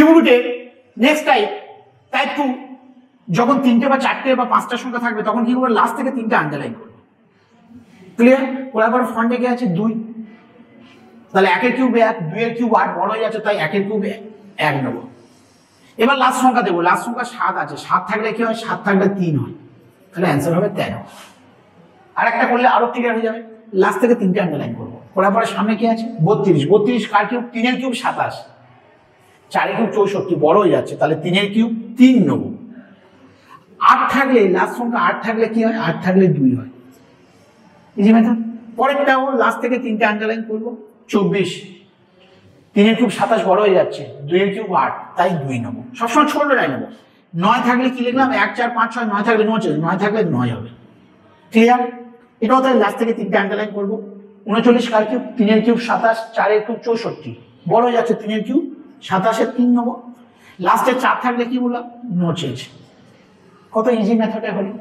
কিউবরুটে next type 2 যখন 3টে বা 4টে বা 5টা সংখ্যা থাকবে তখন কি করবে, লাস্ট থেকে 3টে আন্ডারলাইন করবে। ক্লিয়ার? করার পর ফন্টে কি আছে 2, তাহলে 1 এর কিউব 1, 2 এর কিউব 8 বড় হয়ে যাচ্ছে, তাই 1 এর কিউব 1 নেব। এবার লাস্ট সংখ্যা দেবো, লাস্ট সংখ্যা 7 আছে, 7 থাকলে কি হয়, 7 থাকলে 3 হয়, তাহলে অ্যান্সার হবে 13। আর একটা করলে আরো ক্লিয়ার হয়ে যাবে, লাস্ট থেকে 3টে আন্ডারলাইন করবো। করার পরে সামনে কি আছে 32, 32 কার কিউব, 3 এর কিউব 27, 4 এর কিউব 64 বড় হয়ে যাচ্ছে, তাহলে 3 এর কিউব 3 নেব। 8 থাকলে লাস্ট সংখ্যা 8 থাকলে কি হয়, 8 থাকলে 2 হয়। Easy method. পরেরটাও লাস্ট থেকে 3টে আন্ডারলাইন করবো, 24, 3 এর কিউব 27 বড় হয়ে যাচ্ছে, 2 এর কিউব 8, তাই 2 নেবো। সবসময় ছোটটাই নেবো। 9 থাকলে কি লিখলাম, 1 4 5 6, 9 থাকলে 9 থাকলে 9 হবে। ক্লিয়ার? এটাও তাহলে লাস্ট থেকে 3টে আন্ডারলাইন করবো। 39 কার কিউব, 3 এর কিউব 27, 4 এর কিউব 64 বড় হয়ে যাচ্ছে, 3 এর কিউব 27 এর 3 নেবো। লাস্টে 4 থাকলে কি বললাম, নো চেঞ্জ। কত ইজি মেথডে হলো।